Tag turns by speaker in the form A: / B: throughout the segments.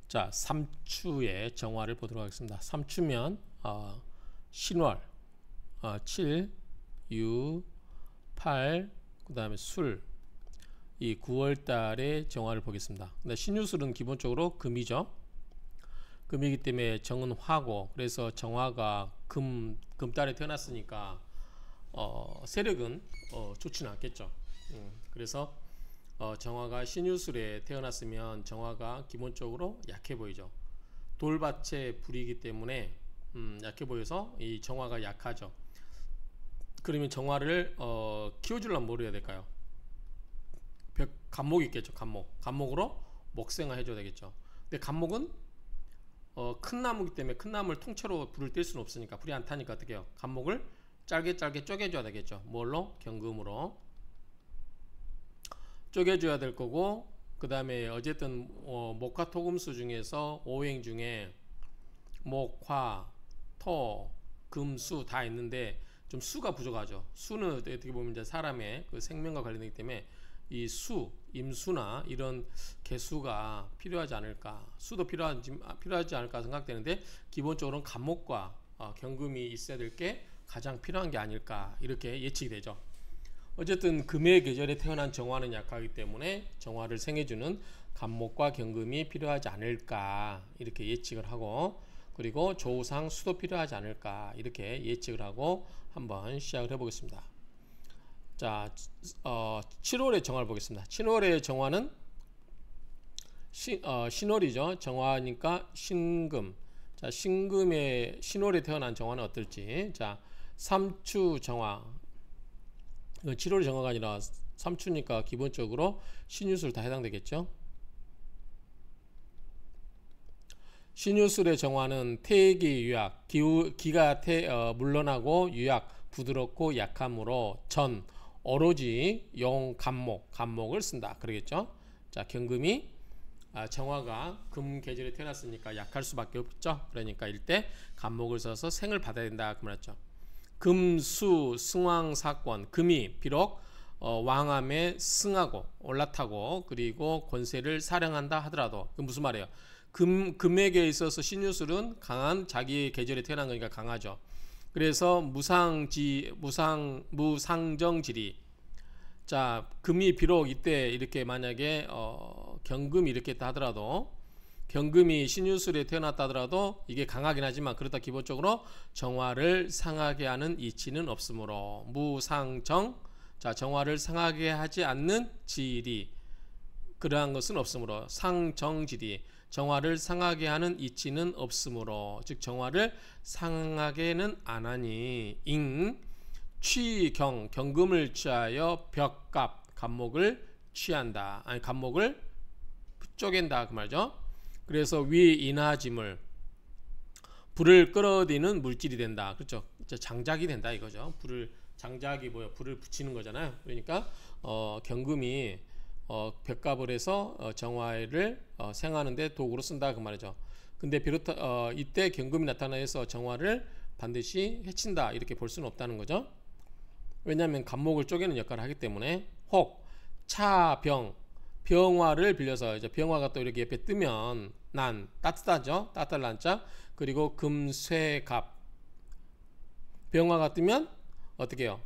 A: 자, 삼추의 정화를 보도록 하겠습니다. 삼추면 신월 7, 6, 8, 그 다음에 술, 이 9월 달의 정화를 보겠습니다. 근데 신유술은 기본적으로 금이죠. 금이기 때문에 정은 화고, 그래서 정화가 금달에 태어났으니까 세력은 좋지는 않겠죠. 그래서 정화가 신유술에 태어났으면 정화가 기본적으로 약해 보이죠. 돌밭의 불이기 때문에 약해 보여서 이 정화가 약하죠. 그러면 정화를 키워주려면 뭘 해야 될까요? 간목이 있겠죠. 간목으로 목생화 해줘야 되겠죠. 근데 간목은 큰 나무기 때문에 큰 나무를 통째로 불을 뗄 수는 없으니까, 불이 안 타니까 어떻게 해요? 간목을 짧게 쪼개줘야 되겠죠. 뭘로? 경금으로 쪼개줘야 될 거고, 그 다음에 어쨌든 목화 토금수 중에서 오행 중에 목, 화, 토, 금, 수 다 있는데 좀 수가 부족하죠. 수는 어떻게 보면 이제 사람의 그 생명과 관련되기 때문에 이 수, 임수나 이런 개수가 필요하지 않을까, 수도 필요하지 않을까 생각되는데, 기본적으로는 간목과 경금이 있어야 될 게 가장 필요한 게 아닐까, 이렇게 예측이 되죠. 어쨌든 금의 계절에 태어난 정화는 약하기 때문에 정화를 생해주는 간목과 경금이 필요하지 않을까, 이렇게 예측을 하고, 그리고 조우상 수도 필요하지 않을까, 이렇게 예측을 하고 한번 시작을 해보겠습니다. 자, 7월의 정화를 보겠습니다. 7월의 정화는 신월이죠. 정화니까 신금. 자, 신월에 태어난 정화는 어떨지. 자, 삼추 정화. 7월의 정화가 아니라 삼추니까 기본적으로 신유술 다 해당되겠죠. 신유술의 정화는 태기 유약, 기가 물러나고 유약, 부드럽고 약함으로 전, 오로지 용, 간목을 쓴다. 그러겠죠. 자, 경금이 정화가 금 계절에 태어났으니까 약할 수밖에 없죠. 그러니까 이때 간목을 써서 생을 받아야 된다, 그 말이죠. 금수 승왕 사건, 금이 비록 왕암에 승하고 올라타고 그리고 권세를 사령한다 하더라도, 그 무슨 말이에요? 금에게 있어서 신유술은 강한, 자기 계절에 태어난 거니까 강하죠. 그래서 무상정지리. 자, 금이 비록 이때 이렇게 만약에 경금이 이렇게 했다 하더라도, 경금이 신유술에 태어났다 하더라도 이게 강하긴 하지만, 그렇다 기본적으로 정화를 상하게 하는 이치는 없으므로 무상정, 자, 정화를 상하게 하지 않는 지리, 그러한 것은 없으므로 상정지리, 정화를 상하게 하는 이치는 없으므로, 즉 정화를 상하게는 안 하니 경금을 취하여 벽갑, 간목을 취한다. 아니, 간목을 쪼갠다, 그 말이죠. 그래서 위인하지물, 불을 끌어들이는 물질이 된다. 그렇죠. 장작이 된다 이거죠. 장작이 뭐야? 불을 붙이는 거잖아요. 그러니까 경금이 벽갑을 해서 정화를 생하는데 도구로 쓴다, 그 말이죠. 근데 이때 경금이 나타나서 정화를 반드시 해친다, 이렇게 볼 수는 없다는 거죠. 왜냐하면 간목을 쪼개는 역할을 하기 때문에. 혹 차병, 병화를 빌려서, 이제 병화가 또 이렇게 옆에 뜨면 따뜻하죠. 따뜻할 난자. 그리고 금쇠갑, 병화가 뜨면 어떻게 해요?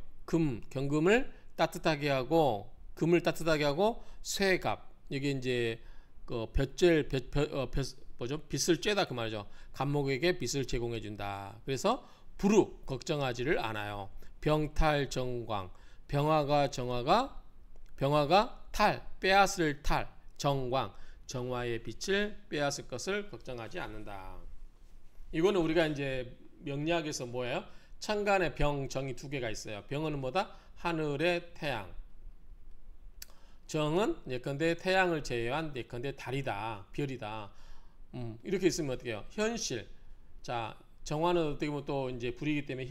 A: 경금을 따뜻하게 하고, 금을 따뜻하게 하고, 쇠갑, 이게 이제 그 빛을 쬐다, 그 말이죠. 간목에게 빛을 제공해 준다. 그래서 부루 걱정하지를 않아요. 병탈정광, 병화가 빼앗을 정광, 정화의 빛을 빼앗을 것을 걱정하지 않는다. 이거는 우리가 이제 명리학에서 뭐예요? 천간에 병, 정이 두 개가 있어요. 병은 뭐다? 하늘의 태양. 정은 예컨대 태양을 제외한 예컨대 달이다, 별이다. 이렇게 있으면 어떻게 해요? 현실. 자, 정화는 어떻게 보면 또 이제 불이기 때문에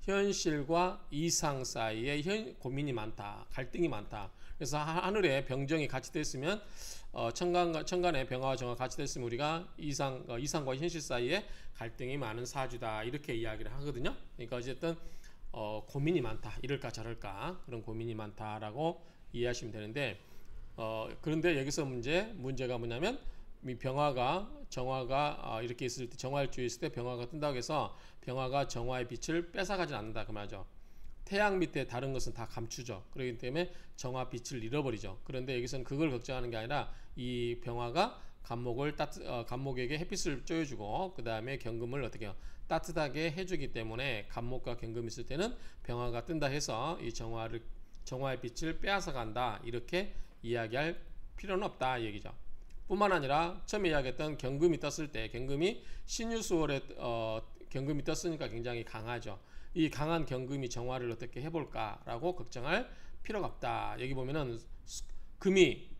A: 현실과 이상 사이에 고민이 많다, 갈등이 많다. 그래서 하늘에 병정이 같이 됐으면, 천간에 병화와 정화가 같이 됐으면 우리가 이상과 현실 사이에 갈등이 많은 사주다, 이렇게 이야기를 하거든요. 그러니까 어쨌든 고민이 많다, 이럴까 저럴까 그런 고민이 많다라고 이해하시면 되는데, 그런데 여기서 문제가 뭐냐면 이 병화가 정화가 이렇게 있을 때 정화일주에 있을 때 병화가 뜬다고 해서 병화가 정화의 빛을 뺏어가지 않는다 그 말이죠. 태양 밑에 다른 것은 다 감추죠. 그렇기 때문에 정화 빛을 잃어버리죠. 그런데 여기서는 그걸 걱정하는 게 아니라 이 병화가 간목에게 햇빛을 쬐어주고 그 다음에 경금을 어떻게 해요? 따뜻하게 해주기 때문에 간목과 경금이 있을 때는 병화가 뜬다 해서 이 정화의 빛을 빼앗아 간다 이렇게 이야기할 필요는 없다 이 얘기죠. 뿐만 아니라 처음에 이야기했던 경금이 떴을 때 경금이 신유수월에 경금이 떴으니까 굉장히 강하죠. 이 강한 경금이 정화를 어떻게 해볼까라고 걱정할 필요가 없다. 여기 보면은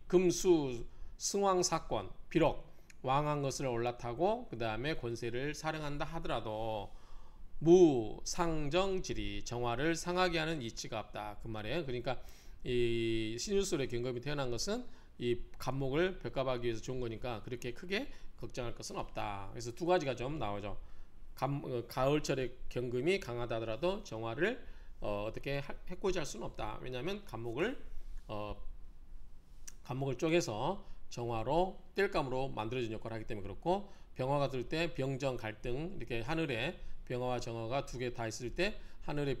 A: 금수 승왕 사건 비록 왕한 것을 올라타고 그 다음에 권세를 사령한다 하더라도 무상정질이 정화를 상하게 하는 이치가 없다 그 말이에요. 그러니까 이 신유술의 경금이 태어난 것은 이 간목을 벽갑하기 위해서 좋은 거니까 그렇게 크게 걱정할 것은 없다. 그래서 두 가지가 좀 나오죠. 가을철에 경금이 강하다 하더라도 정화를 어떻게 해코지할 수는 없다. 왜냐하면 간목을 쪼개서 정화로 땔감으로 만들어진 역할을 하기 때문에 그렇고 병화가 들 때 병정 갈등 이렇게 하늘에 병화와 정화가 두 개 다 있을 때 하늘에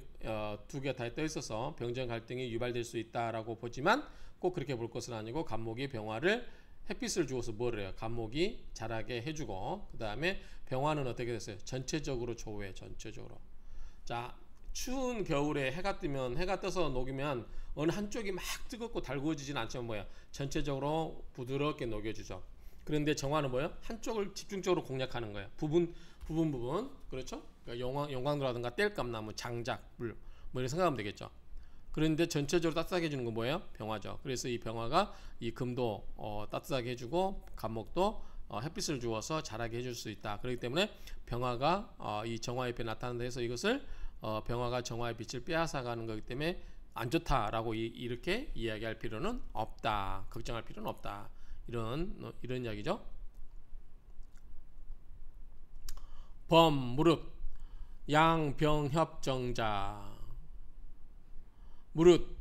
A: 두 개 다 떠 있어서 병정 갈등이 유발될 수 있다라고 보지만 꼭 그렇게 볼 것은 아니고 간목이 병화를 햇빛을 주어서 뭐를 해요? 간목이 자라게 해주고 그 다음에 병화는 어떻게 됐어요? 전체적으로 조우해 전체적으로. 자 추운 겨울에 해가 뜨면 해가 떠서 녹이면 어느 한쪽이 막 뜨겁고 달구어지진 않지만 뭐야 전체적으로 부드럽게 녹여주죠. 그런데 정화는 뭐예요? 한쪽을 집중적으로 공략하는 거예요. 부분 그렇죠? 그러니까 용광로라든가 땔감나무 장작물 뭐 이런 생각하면 되겠죠. 그런데 전체적으로 따뜻하게 해주는 건 뭐예요? 병화죠. 그래서 이 병화가 이 금도 따뜻하게 해주고 간목도 햇빛을 주어서 자라게 해줄 수 있다. 그렇기 때문에 병화가 이 정화 옆에 나타난다 해서 이것을 병화가 정화의 빛을 빼앗아가는 거기 때문에 안 좋다라고 이렇게 이야기할 필요는 없다. 걱정할 필요는 없다. 이런 이야기죠. 범, 무릇, 양병협정자. 무릇,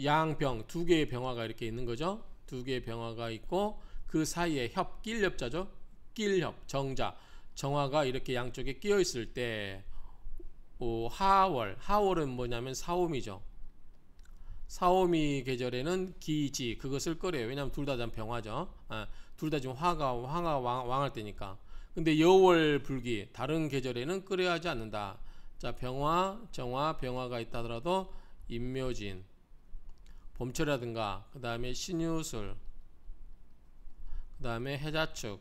A: 양병 두 개의 병화가 이렇게 있는 거죠. 두 개의 병화가 있고 그 사이에 끼일협자죠. 끼일협, 정자, 정화가 이렇게 양쪽에 끼어 있을 때 하월은 뭐냐면 사오미죠. 사오미 계절에는 기지 그것을 끓여요. 왜냐하면 둘 다 병화죠. 둘 다 지금 화가 왕할 때니까. 근데 여월 불기 다른 계절에는 끓여야 하지 않는다. 자 병화, 정화, 병화가 있다 하더라도 임묘진, 봄철이라든가 그 다음에 신유술, 그 다음에 해자축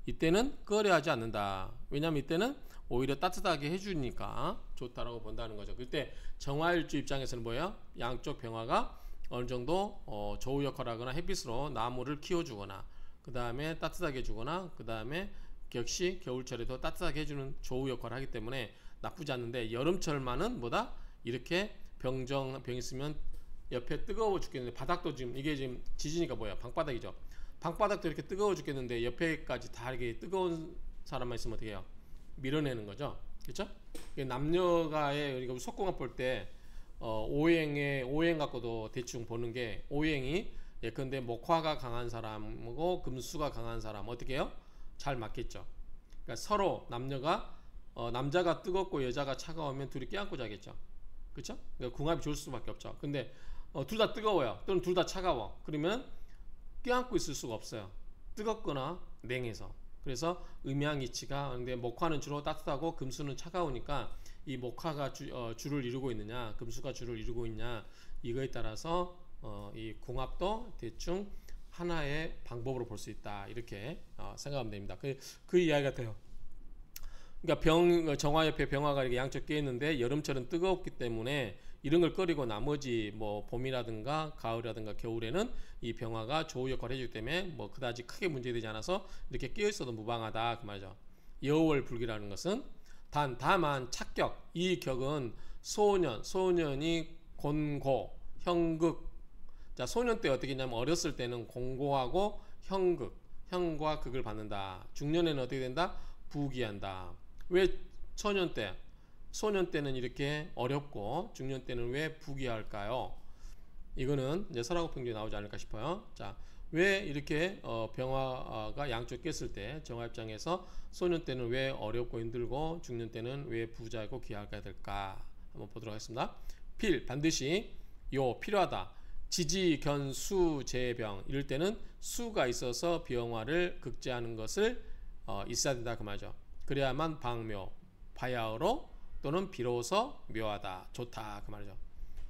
A: 이때는 끓여야 하지 않는다. 왜냐하면 이때는 오히려 따뜻하게 해주니까 좋다라고 본다는 거죠. 그때 정화일주 입장에서는 뭐예요? 양쪽 병화가 어느 정도 조우 역할을 하거나 햇빛으로 나무를 키워주거나 그 다음에 따뜻하게 해주거나 그 다음에 역시 겨울철에도 따뜻하게 해주는 조우 역할을 하기 때문에 나쁘지 않는데 여름철만은 뭐다? 이렇게 병 있으면 옆에 뜨거워 죽겠는데 바닥도 이게 지금 지지니까 뭐야? 방바닥이죠. 방바닥도 이렇게 뜨거워 죽겠는데 옆에까지 다 이렇게 뜨거운 사람만 있으면 어떻게 해요? 밀어내는 거죠. 그렇죠? 남녀가의 그러니까 속궁합 볼 때 오행 갖고도 대충 보는 게 오행이 예컨대 목화가 강한 사람하고 금수가 강한 사람 어떻게 해요? 잘 맞겠죠. 그러니까 서로 남자가 뜨겁고 여자가 차가우면 둘이 껴안고 자겠죠. 그렇죠? 그러니까 궁합이 좋을 수밖에 없죠. 근데 둘 다 뜨거워요. 또는 둘 다 차가워. 그러면 껴안고 있을 수가 없어요. 뜨겁거나 냉해서. 그래서 음양이치가 근데 목화는 주로 따뜻하고 금수는 차가우니까 이 목화가 주를 이루고 있느냐 금수가 주를 이루고 있냐 이거에 따라서 이 궁합도 대충 하나의 방법으로 볼 수 있다 이렇게 생각하면 됩니다. 그 이야기가 돼요. 그러니까 정화 옆에 병화가 이렇게 양쪽 끼어 있는데 여름철은 뜨겁기 때문에 이런 걸 끓이고 나머지 뭐 봄이라든가 가을이라든가 겨울에는 이 병화가 조우 역할을 해주기 때문에 뭐 그다지 크게 문제되지 않아서 이렇게 끼어 있어도 무방하다 그 말이죠. 여월 불기라는 것은 다만 착격 이 격은 소년이 곤고 형극. 자 소년 때 어떻게 했냐면 어렸을 때는 공고하고 형과 극을 받는다. 중년에는 어떻게 된다? 부기한다. 왜 소년 때는 이렇게 어렵고 중년 때는 왜 부기할까요? 이거는 이제 설화고평균에 나오지 않을까 싶어요. 자, 왜 이렇게 병화가 양쪽 꼈을 때 정화 입장에서 소년 때는 왜 어렵고 힘들고 중년 때는 왜 부자이고 귀하게 될까 한번 보도록 하겠습니다. 필 반드시 필요하다. 지지 견수 재병 이럴 때는 수가 있어서 병화를 극제하는 것을 있어야 된다 그 말이죠. 그래야만 방묘 바야흐로 또는 비로소 묘하다 좋다 그 말이죠.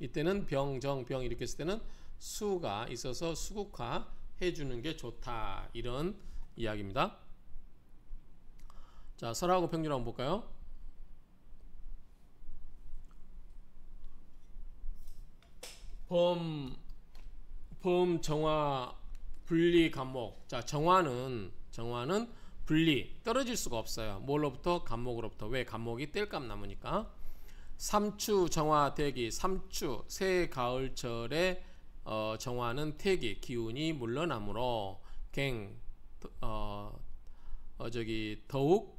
A: 이때는 병정병 이렇게 했을 때는 수가 있어서 수국화 해주는 게 좋다 이런 이야기입니다. 자 설하고 평균 한번 볼까요? 범 정화 분리 간목. 자 정화는 분리 떨어질 수가 없어요. 뭘로부터? 간목으로부터. 왜? 간목이 뗄감 나무니까. 삼추 정화 대기. 삼추 새 가을철에 정화는 태기 기운이 물러나므로 더욱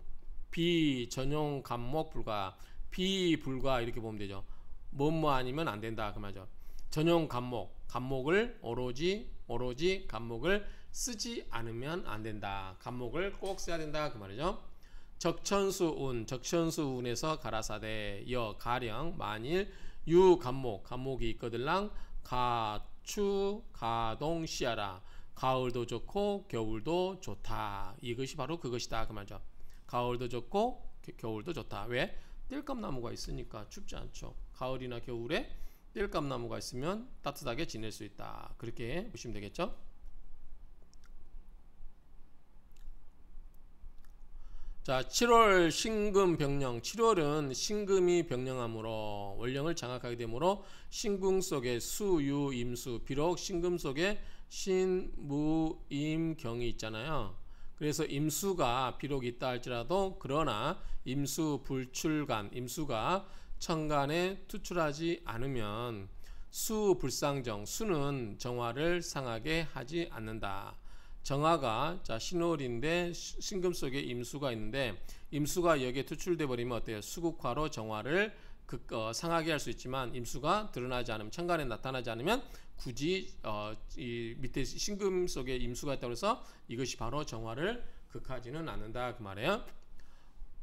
A: 비전용 간목 불가. 비불가 이렇게 보면 되죠. 뭐뭐 아니면 안 된다 그 말이죠. 전용 간목을 오로지 간목을 쓰지 않으면 안 된다. 간목을 꼭 써야 된다 그 말이죠. 적천수운에서 가라사대 가령 만일 간목이 있거들랑 가추 가동시하라. 가을도 좋고 겨울도 좋다. 이것이 바로 그것이다 그 말이죠. 가을도 좋고 겨울도 좋다. 왜? 땔감나무가 있으니까 춥지 않죠. 가을이나 겨울에 땔감나무가 있으면 따뜻하게 지낼 수 있다. 그렇게 보시면 되겠죠. 자 7월 신금 병령. 7월은 신금이 병령하므로 원령을 장악하게 되므로 신궁 속에 수유 임수. 비록 신금 속에 신무임경이 있잖아요. 그래서 임수가 비록 있다 할지라도 그러나 임수 불출간 임수가 천간에 투출하지 않으면 수불상정 수는 정화를 상하게 하지 않는다. 정화가 신월인데 신금 속에 임수가 있는데 임수가 여기에 투출돼 버리면 어때요? 수국화로 정화를 상하게 할 수 있지만 임수가 드러나지 않으면 천간에 나타나지 않으면 굳이 이 밑에 신금 속에 임수가 있다고 해서 이것이 바로 정화를 극하지는 않는다 그 말이에요.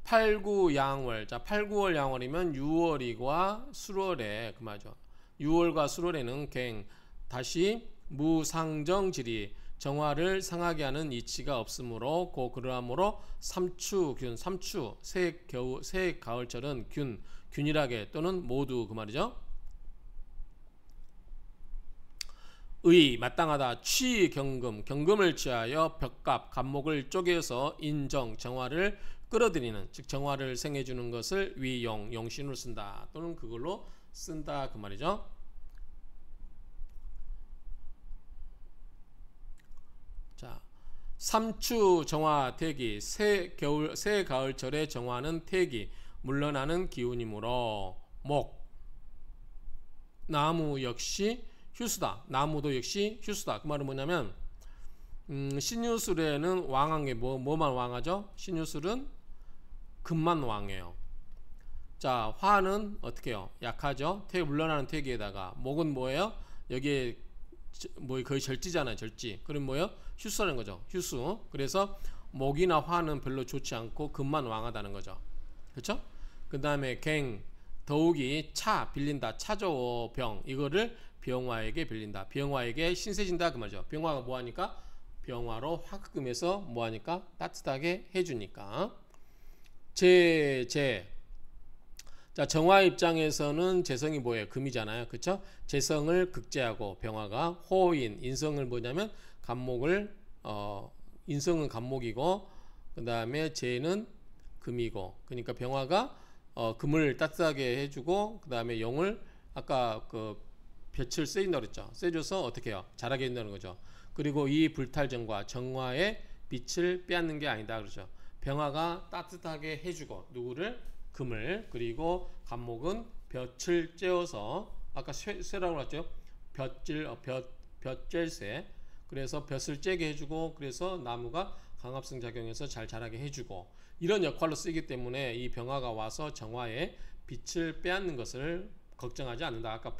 A: 8, 9 양월. 자 8, 9월 양월이면 6월이과 수월에 그 말이죠. 6월과 수월에는 다시 무상정질이 정화를 상하게 하는 이치가 없으므로 그러함으로 삼추 새 가을철은 균일하게 또는 모두 그 말이죠. 마땅하다. 경금을 취하여 벽갑 간목을 쪼개서 인정 정화를 끌어들이는 즉 정화를 생해주는 것을 용신으로 쓴다 또는 그걸로 쓴다 그 말이죠. 자 삼추 정화 태기. 새 가을철의 정화는 태기 물러나는 기운이므로 나무 역시 휴수다. 나무도 역시 휴수다. 그 말은 뭐냐면 신유술에는 왕한 게 뭐만 왕하죠? 신유술은 금만 왕해요. 자 화는 어떻게 해요? 약하죠. 물러나는 태기에다가 목은 뭐예요? 여기에 거의 절지잖아요. 절지. 그럼 뭐예요? 휴수라는 거죠. 휴수. 그래서 목이나 화는 별로 좋지 않고 금만 왕하다는 거죠. 그렇죠? 그 다음에 더욱이 빌린다. 차조 병. 이거를 병화에게 빌린다. 병화에게 신세진다 그 말이죠. 병화가 뭐하니까? 병화로 화금해서 뭐하니까? 따뜻하게 해주니까. 자 정화 입장에서는 재성이 뭐예요? 금이잖아요. 그쵸? 재성을 극제하고 병화가 호인 인성을 뭐냐면 간목을 인성은 간목이고 그 다음에 재는 금이고 그러니까 병화가 금을 따뜻하게 해주고 그 다음에 용을 아까 볕을 쐬인다고 그랬죠. 쐬줘서 어떻게 해요? 자라게 된다는 거죠. 그리고 이 불탈정과 정화의 빛을 빼앗는 게 아니다 그러죠. 병화가 따뜻하게 해주고 누구를? 금을. 그리고 간목은 볕을 쬐어서 아까 쇠라고 했죠. 볕쬐세. 그래서 볕을 쬐게 해주고 그래서 나무가 강압성 작용해서 잘 자라게 해주고 이런 역할로 쓰기 때문에 이 병화가 와서 정화의 빛을 빼앗는 것을 걱정하지 않는다. 아까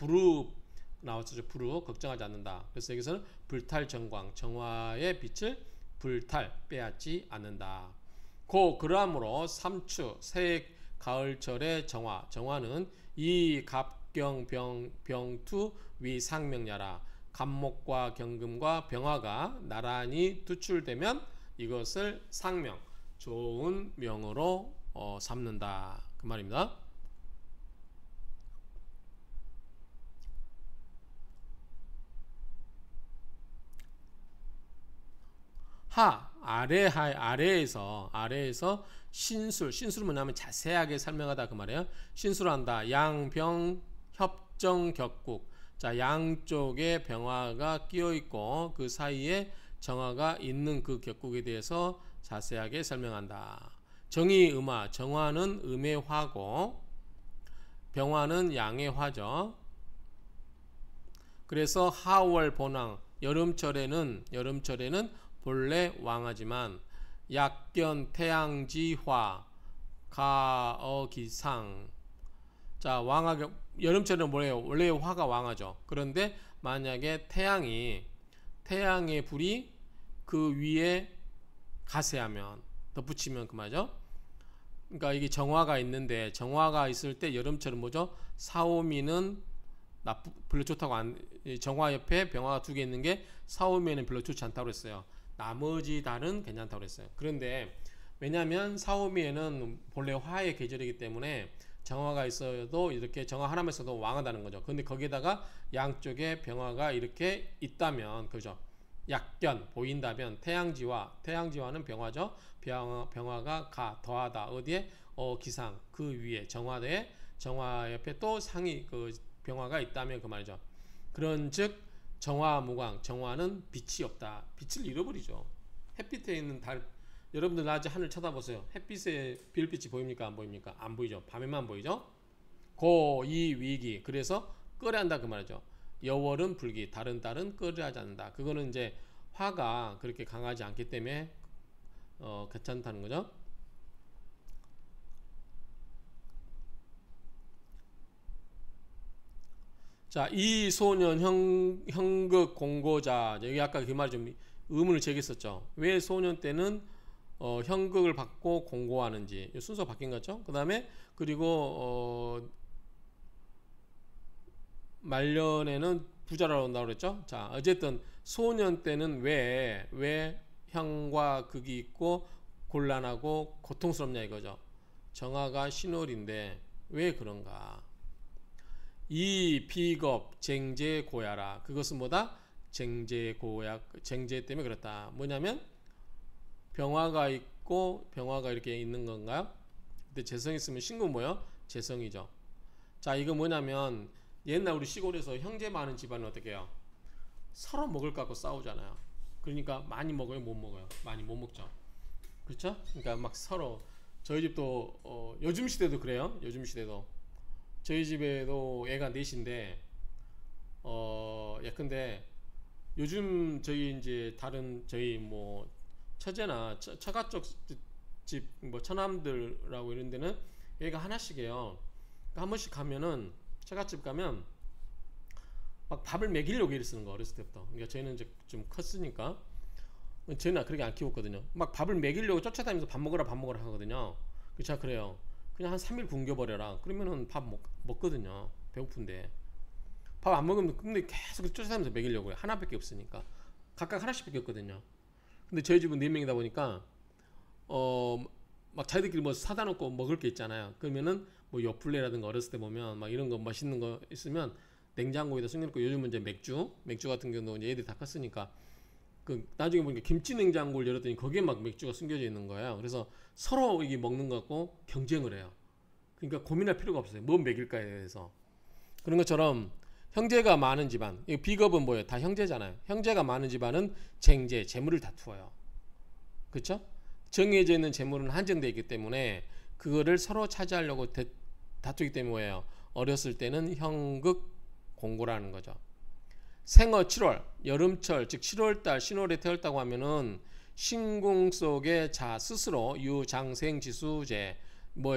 A: 나왔죠. 불후 걱정하지 않는다. 그래서 여기서는 불탈 정광, 정화의 빛을 불탈 빼앗지 않는다. 그러므로 삼추 새 가을철의 정화, 정화는 이 갑경 병투 위상명야라. 갑목과 경금과 병화가 나란히 투출되면 이것을 상명, 좋은 명으로 삼는다. 그 말입니다. 아래에서 신술은 뭐냐면 자세하게 설명하다 그 말이에요. 신술한다. 양병 협정 격국. 자, 양쪽에 병화가 끼어 있고 그 사이에 정화가 있는 그 격국에 대해서 자세하게 설명한다. 정의음화, 정화는 음의 화고 병화는 양의 화죠. 그래서 하월 본왕, 여름철에는 본래 왕하지만 약견 태양지화 가어기상. 자, 왕하게 여름철에는 뭐예요? 원래 화가 왕하죠. 그런데 만약에 태양의 불이 그 위에 가세하면, 덧붙이면 그 말이죠. 그러니까 이게 정화가 있는데, 정화가 있을 때 여름철은 뭐죠? 사오미는 별로 좋다고 정화 옆에 병화가 두 개 있는 게 사오미에는 별로 좋지 않다고 했어요. 나머지 달은 괜찮다고 했어요. 그런데 왜냐하면 사오미에는 본래 화의 계절이기 때문에 정화가 있어도 이렇게 정화 하나만 있어도 왕하다는 거죠. 그런데 거기에다가 양쪽에 병화가 이렇게 있다면, 그죠? 약견 보인다면 태양지화는 병화죠. 병화가 더하다. 어디에? 기상 그 위에 정화 옆에 또 상이 그 병화가 있다면 그 말이죠. 그런즉 정화무광, 정화는 빛이 없다. 빛을 잃어버리죠. 햇빛에 있는 달, 여러분들 낮에 하늘 쳐다보세요. 햇빛에 별빛이 보입니까? 안 보입니까? 안 보이죠. 밤에만 보이죠. 이 위기. 그래서 끄려한다 그 말이죠. 여월은 불기, 다른 달은 끄려하지 않는다. 그거는 이제 화가 그렇게 강하지 않기 때문에 괜찮다는 거죠. 자, 이 소년 형극 공고자. 여기 아까 그 말이 좀 의문을 제기했었죠. 왜 소년 때는 형극을 받고 공고하는지. 순서 바뀐 거죠. 그 다음에 그리고 말년에는 부자라고 한다고 그랬죠. 자, 어쨌든 소년 때는 왜 형과 극이 있고 곤란하고 고통스럽냐 이거죠. 정화가 신월인데 왜 그런가? 이 비겁 쟁제 고야라. 그것은 뭐다? 쟁제 때문에 그렇다. 뭐냐면 병화가 있고 병화가 이렇게 있는 건가요? 근데 재성이 있으면 신금 뭐요? 재성이죠. 자, 이거 뭐냐면 옛날 우리 시골에서 형제 많은 집안은 어떻게 해요? 서로 먹을 것 같고 싸우잖아요. 그러니까 많이 먹어요, 못 먹어요? 많이 못 먹죠. 그렇죠? 그러니까 막 서로, 저희 집도 요즘 시대도 그래요. 요즘 시대도 저희 집에도 애가 넷인데 예컨대 요즘 저희 이제 다른 저희 뭐 처제나 처가 쪽 집 뭐 처남들하고 이런 데는 애가 하나씩이에요. 그러니까 한 번씩 가면은 처갓집 가면 막 밥을 먹이려고 애를 쓰는 거, 어렸을 때부터. 그러니까 저희는 이제 좀 컸으니까, 저희는 그렇게 안 키웠거든요. 막 밥을 먹이려고 쫓아다니면서 밥 먹으라 하거든요. 제가 그래요. 그냥 한 3일 굶겨버려라. 그러면은 밥 먹거든요. 배고픈데. 밥 안 먹으면 근데 계속 쫓아다니면서 먹이려고 해요. 하나밖에 없으니까. 각각 하나씩 먹였거든요. 근데 저희 집은 4명이다 보니까 막 자기들끼리 뭐 사다 놓고 먹을 게 있잖아요. 그러면은 뭐 요플레라든가 어렸을 때 보면 막 이런 거 맛있는 거 있으면 냉장고에다 숨겨놓고, 요즘은 이제 맥주 같은 경우도 이제 애들이 다 컸으니까 그 나중에 보니까 김치 냉장고를 열었더니 거기에 막 맥주가 숨겨져 있는 거예요. 그래서 서로 이게 먹는 것 같고 경쟁을 해요. 그러니까 고민할 필요가 없어요. 뭐 먹일까에 대해서. 그런 것처럼 형제가 많은 집안, 이 비겁은 뭐예요? 다 형제잖아요. 형제가 많은 집안은 재물을 다투어요. 그렇죠? 정해져 있는 재물은 한정되어 있기 때문에 그거를 서로 차지하려고 다투기 때문에 뭐예요? 어렸을 때는 형극 공고라는 거죠. 생어 7월, 여름철, 즉 7월달, 신월에 태어났다고 하면은 신궁 속에 자 스스로 유장생지수제,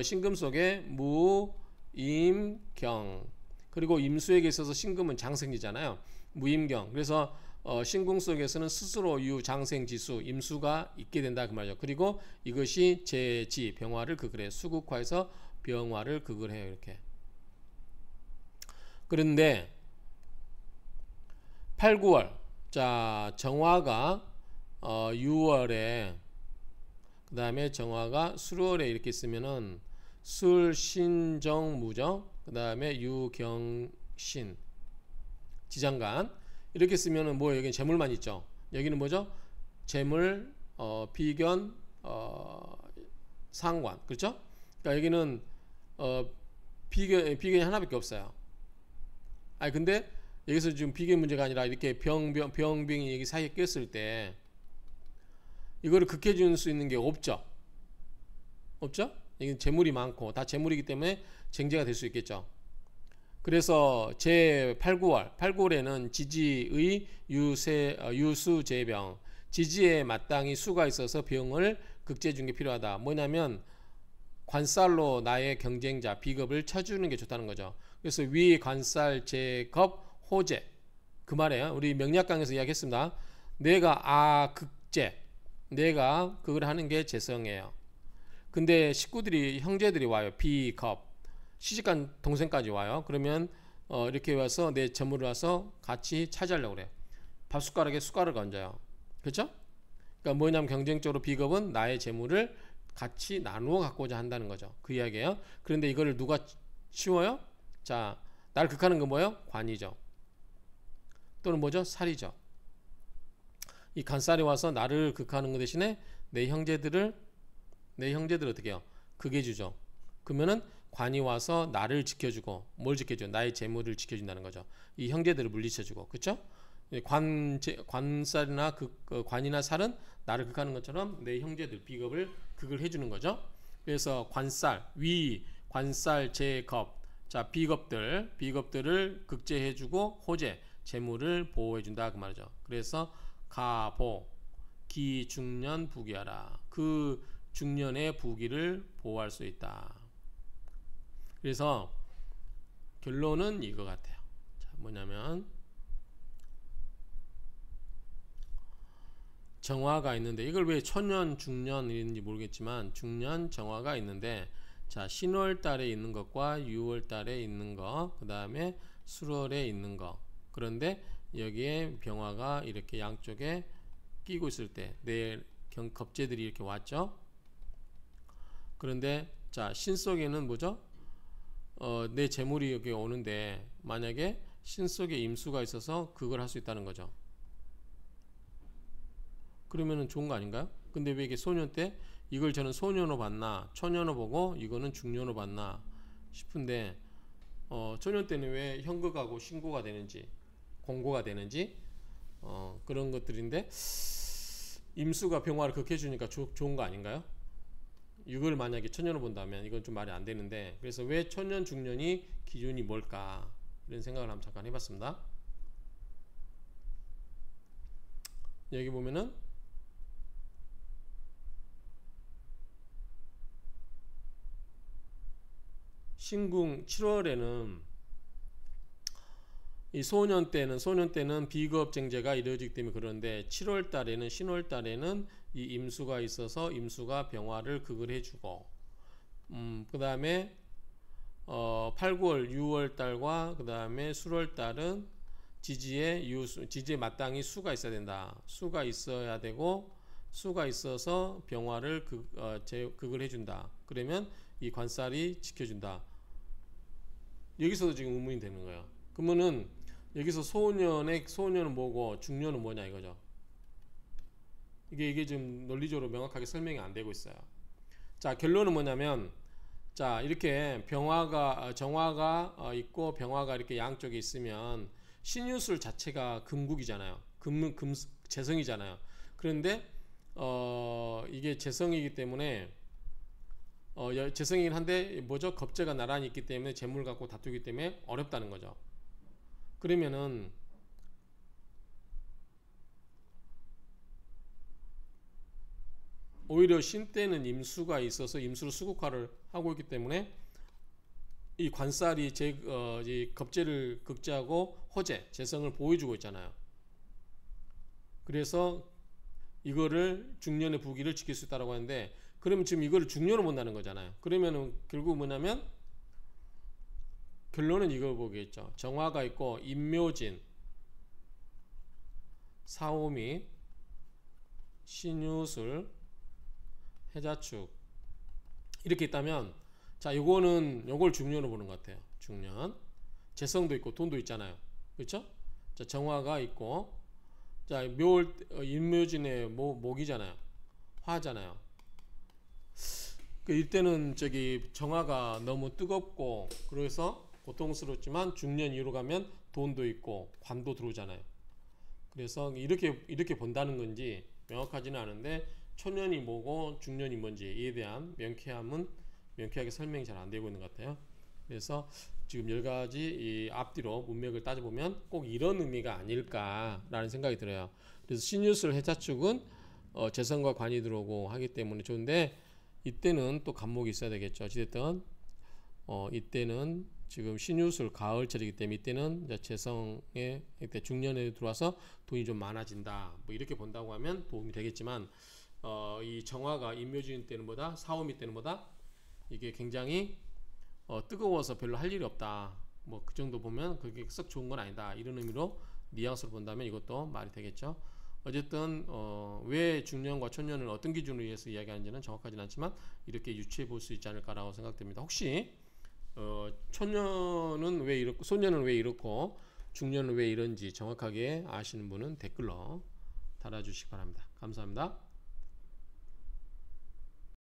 A: 신금 속에 무, 임, 경, 그리고 임수에게 있어서 신금은 장생지잖아요. 무임경. 그래서 신궁 속에서는 스스로 유장생지수 임수가 있게 된다 그 말이죠. 그리고 이것이 제지 병화를 극을 해요. 수국화에서 병화를 극을 해요. 이렇게. 그런데 8, 9월 자 정화가 6월에 그 다음에 정화가 술월에 이렇게 있으면은 술, 신, 정, 무정 그 다음에 유경신 지장간 이렇게 쓰면은 뭐 여기는 재물만 있죠. 여기는 뭐죠? 재물, 비견, 상관 그렇죠? 그러니까 여기는 비견이 하나밖에 없어요. 아니 근데 여기서 지금 비견 문제가 아니라 이렇게 병이 여기 사이에 꼈을 때 이거를 극해 줄 수 있는 게 없죠. 없죠? 이게 재물이 많고 다 재물이기 때문에 쟁제가 될 수 있겠죠. 그래서 제 8, 9월 8, 9월에는 지지의 유수재병 지지에 마땅히 수가 있어서 병을 극제해 주는 게 필요하다. 뭐냐면 관살로 나의 경쟁자 비겁을 쳐주는 게 좋다는 거죠. 그래서 위, 관살, 제겁, 호재 그 말이에요. 우리 명리학강에서 이야기했습니다. 내가 극제 내가 그걸 하는 게 재성이에요. 근데 식구들이 형제들이 와요. 비겁 시집간 동생까지 와요. 그러면 이렇게 와서 내 재물을 와서 같이 차지하려고 그래요. 밥숟가락에 숟가락을 얹어요. 그렇죠? 그러니까 뭐냐면 경쟁적으로 비겁은 나의 재물을 같이 나누어 갖고자 한다는 거죠. 그 이야기예요. 그런데 이거를 누가 치워요? 자, 나를 극하는 건 뭐예요? 관이죠. 또는 뭐죠? 살이죠. 이 간살이 와서 나를 극하는 것 대신에 내 형제들을 어떻게 해요? 극해 주죠. 그러면은 관이 와서 나를 지켜주고 뭘 지켜줘? 나의 재물을 지켜준다는 거죠. 이 형제들을 물리쳐주고 그렇죠? 관살이나 관이나 살은 나를 극하는 것처럼 내 형제들 비겁을 극을 해주는 거죠. 그래서 관살 위 관살 제겁 자 비겁들을 극제해주고 호재 재물을 보호해준다 그 말이죠. 그래서 가보 기중년 부귀하라 그 중년의 부귀를 보호할 수 있다. 그래서 결론은 이거 같아요. 자, 뭐냐면 정화가 있는데 이걸 왜 초년 중년 이랬는지 모르겠지만 중년 정화가 있는데 자 신월 달에 있는 것과 6월 달에 있는 거 그 다음에 술월에 있는 거 그런데 여기에 병화가 이렇게 양쪽에 끼고 있을 때 내 겁재들이 이렇게 왔죠. 그런데 자 신 속에는 뭐죠? 내 재물이 여기 오는데 만약에 신 속에 임수가 있어서 그걸 할 수 있다는 거죠. 그러면은 좋은 거 아닌가요? 근데 왜 이게 소년 때 이걸 저는 소년으로 봤나 초년으로 보고 이거는 중년으로 봤나 싶은데 초년 때는 왜 현극하고 신고가 되는지 공고가 되는지 그런 것들인데 임수가 병화를 극해 주니까 좋은 거 아닌가요? 이걸 만약에 천년으로 본다면 이건 좀 말이 안 되는데 그래서 왜 천년 중년이 기준이 뭘까 이런 생각을 한번 잠깐 해봤습니다. 여기 보면은 신궁 7월에는 이 소년 때는 비겁쟁제가 이루어지기 때문에 그런데 7월 달에는 신월 달에는 이 임수가 있어서 임수가 병화를 극을 해주고 그 다음에 8, 9월 6월 달과 그 다음에 술월 달은 지지에 마땅히 수가 있어야 된다. 수가 있어야 되고 수가 있어서 병화를 극을 해준다. 그러면 이 관살이 지켜준다. 여기서도 지금 의문이 되는 거예요. 그러면은 여기서 소년은 뭐고 중년은 뭐냐 이거죠. 이게 지금 논리적으로 명확하게 설명이 안 되고 있어요. 자 결론은 뭐냐면 자 이렇게 정화가 있고 병화가 이렇게 양쪽에 있으면 신유술 자체가 금국이잖아요. 재성이잖아요. 그런데 이게 재성이기 때문에 재성이긴 한데 뭐죠? 겁재가 나란히 있기 때문에 재물 갖고 다투기 때문에 어렵다는 거죠. 그러면은 오히려 신 때는 임수가 있어서 임수로 수국화를 하고 있기 때문에 이 관살이 이 겁재를 극제하고 호재, 재성을 보여주고 있잖아요. 그래서 이거를 중년의 부기를 지킬 수 있다고 하는데, 그러면 지금 이거를 중년을 본다는 거잖아요. 그러면은 결국 뭐냐면 결론은 이걸 보겠죠. 정화가 있고 인묘진, 사오미, 신유술, 해자축 이렇게 있다면, 자, 요걸 중년으로 보는 것 같아요. 중년. 재성도 있고 돈도 있잖아요. 그렇죠? 자, 정화가 있고, 자, 인묘진의 목이잖아요. 화잖아요. 이때는 정화가 너무 뜨겁고 그래서 고통스럽지만 중년 이후로 가면 돈도 있고 관도 들어오잖아요. 그래서 이렇게 본다는 건지 명확하지는 않은데, 초년이 뭐고 중년이 뭔지에 대한 명쾌하게 설명이 잘 안 되고 있는 것 같아요. 그래서 지금 10가지 이 앞뒤로 문맥을 따져보면 꼭 이런 의미가 아닐까라는 생각이 들어요. 그래서 신유술 해자축은 재성과 관이 들어오고 하기 때문에 좋은데, 이때는 또 간목이 있어야 되겠죠. 어찌됐든 이때는 지금 신유술 가을철이기 때문에 이때는 이제 재성의 이때 중년에 들어와서 돈이 좀 많아진다, 뭐 이렇게 본다고 하면 도움이 되겠지만, 이 정화가 인묘진 때는 보다, 사오미 때는 보다 이게 굉장히 뜨거워서 별로 할 일이 없다, 뭐 그 정도 보면 그게 썩 좋은 건 아니다, 이런 의미로 뉘앙스로 본다면 이것도 말이 되겠죠. 어쨌든 왜 중년과 초년을 어떤 기준으로 의해서 이야기하는지는 정확하지는 않지만 이렇게 유추해 볼 수 있지 않을까라고 생각됩니다. 혹시 초년은 왜 이렇고 소년은 왜 이렇고 중년은 왜 이런지 정확하게 아시는 분은 댓글로 달아주시기 바랍니다. 감사합니다.